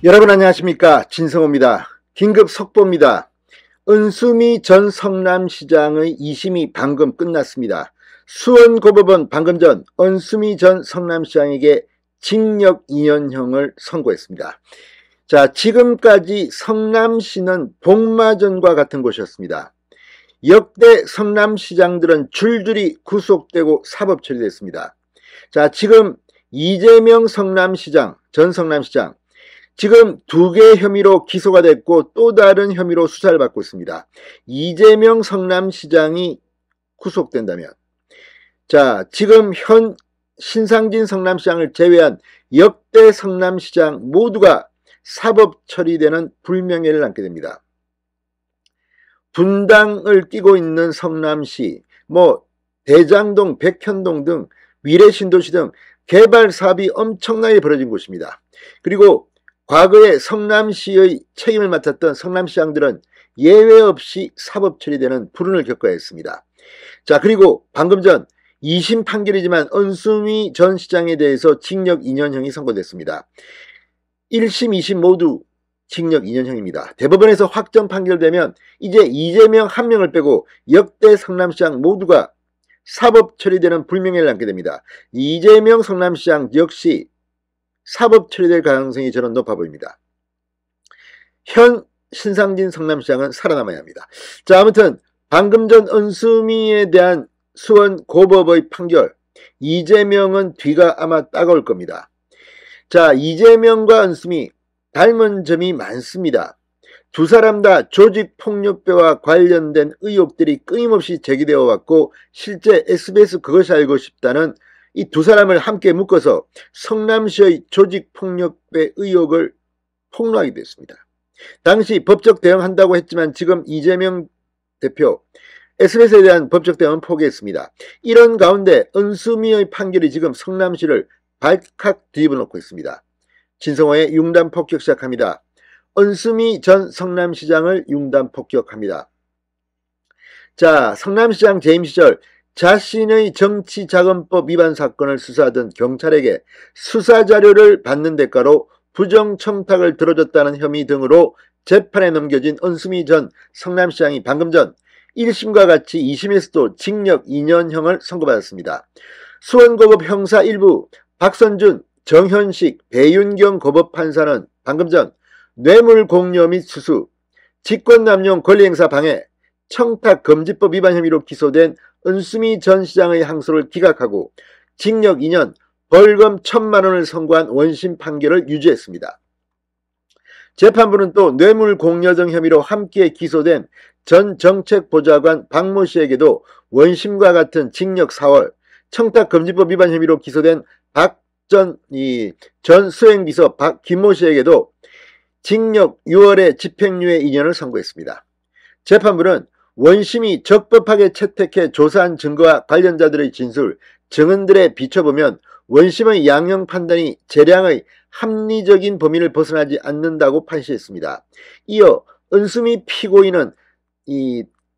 여러분 안녕하십니까, 진성호입니다. 긴급 속보입니다. 은수미 전 성남시장의 2심이 방금 끝났습니다. 수원고법은 방금 전 은수미 전 성남시장에게 징역 2년형을 선고했습니다. 자, 지금까지 성남시는 복마전과 같은 곳이었습니다. 역대 성남시장들은 줄줄이 구속되고 사법 처리됐습니다. 자, 지금 이재명 성남시장, 전 성남시장, 지금 2개 혐의로 기소가 됐고 또 다른 혐의로 수사를 받고 있습니다. 이재명 성남시장이 구속된다면, 자, 지금 현 신상진 성남시장을 제외한 역대 성남시장 모두가 사법 처리되는 불명예를 안게 됩니다. 분당을 끼고 있는 성남시, 대장동, 백현동 등 미래신도시 등 개발 사업이 엄청나게 벌어진 곳입니다. 그리고 과거에 성남시의 책임을 맡았던 성남시장들은 예외 없이 사법 처리되는 불운을 겪어야 했습니다. 자, 그리고 방금 전 2심 판결이지만 은수미 전 시장에 대해서 징역 2년형이 선고됐습니다. 1심, 2심 모두 징역 2년형입니다. 대법원에서 확정 판결되면 이제 이재명 한 명을 빼고 역대 성남시장 모두가 사법 처리되는 불명예를 안게 됩니다. 이재명 성남시장 역시 사법 처리될 가능성이 저는 높아 보입니다. 현 신상진 성남시장은 살아남아야 합니다. 자, 아무튼 방금 전 은수미에 대한 수원고법의 판결, 이재명은 뒤가 아마 따가울 겁니다. 자, 이재명과 은수미 닮은 점이 많습니다. 두 사람 다 조직폭력배와 관련된 의혹들이 끊임없이 제기되어 왔고, 실제 SBS 그것이 알고 싶다는 이 두 사람을 함께 묶어서 성남시의 조직폭력배 의혹을 폭로하기도 했습니다. 당시 법적 대응한다고 했지만 지금 이재명 대표 SBS에 대한 법적 대응은 포기했습니다. 이런 가운데 은수미의 판결이 지금 성남시를 발칵 뒤집어 놓고 있습니다. 진성호의 융단 폭격 시작합니다. 은수미 전 성남시장을 융단 폭격합니다. 자, 성남시장 재임 시절 자신의 정치자금법 위반 사건을 수사하던 경찰에게 수사자료를 받는 대가로 부정청탁을 들어줬다는 혐의 등으로 재판에 넘겨진 은수미 전 성남시장이 방금 전 1심과 같이 2심에서도 징역 2년형을 선고받았습니다. 수원고법 형사 1부 박선준, 정현식, 배윤경 고법판사는 방금 전 뇌물공여 및 수수, 직권남용 권리행사 방해, 청탁금지법 위반 혐의로 기소된 은수미 전 시장의 항소를 기각하고 징역 2년, 벌금 1,000만 원을 선고한 원심 판결을 유지했습니다. 재판부는 또 뇌물공여 등 혐의로 함께 기소된 전 정책보좌관 박모 씨에게도 원심과 같은 징역 4월, 청탁금지법 위반 혐의로 기소된 전 수행비서 김모 씨에게도 징역 6월에 집행유예 2년을 선고했습니다. 재판부는 원심이 적법하게 채택해 조사한 증거와 관련자들의 진술, 증언들에 비춰보면 원심의 양형 판단이 재량의 합리적인 범위를 벗어나지 않는다고 판시했습니다. 이어 은수미 피고인은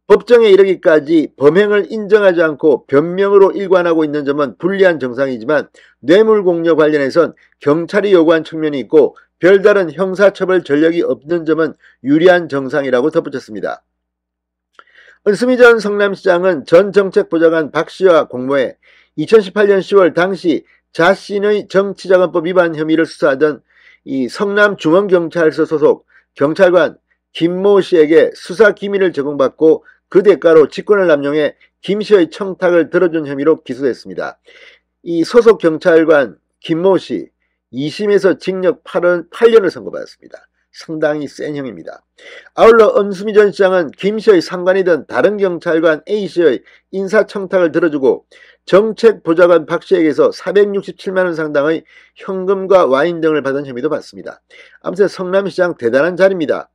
법정에 이르기까지 범행을 인정하지 않고 변명으로 일관하고 있는 점은 불리한 정상이지만 뇌물공여 관련해선 경찰이 요구한 측면이 있고 별다른 형사처벌 전력이 없는 점은 유리한 정상이라고 덧붙였습니다. 은수미 전 성남시장은 전 정책보좌관 박 씨와 공모해 2018년 10월 당시 자신의 정치자금법 위반 혐의를 수사하던 이 성남중앙경찰서 소속 경찰관 김모 씨에게 수사 기밀을 제공받고 그 대가로 직권을 남용해 김 씨의 청탁을 들어준 혐의로 기소됐습니다. 이 소속 경찰관 김모 씨 2심에서 징역 8년을 선고받았습니다. 상당히 센 형입니다. 아울러 은수미 전 시장은 김 씨의 상관이던 다른 경찰관 A 씨의 인사청탁을 들어주고 정책보좌관 박 씨에게서 467만 원 상당의 현금과 와인 등을 받은 혐의도 받습니다. 아무튼 성남시장 대단한 자리입니다.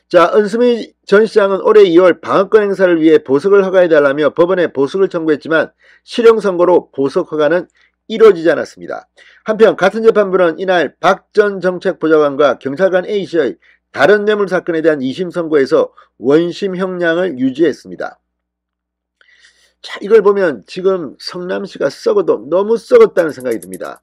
자, 은수미 전 시장은 올해 2월 방어권 행사를 위해 보석을 허가해달라며 법원에 보석을 청구했지만 실형 선고로 보석 허가는 이루어지지 않았습니다. 한편 같은 재판부는 이날 박 전 정책보좌관과 경찰관 A씨의 다른 뇌물 사건에 대한 2심 선고에서 원심 형량을 유지했습니다. 자, 이걸 보면 지금 성남시가 썩어도 너무 썩었다는 생각이 듭니다.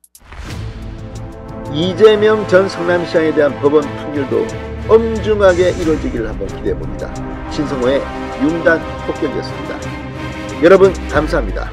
이재명 전 성남시장에 대한 법원 판결도 엄중하게 이루어지기를 한번 기대해봅니다. 신성호의 융단 폭격이었습니다. 여러분 감사합니다.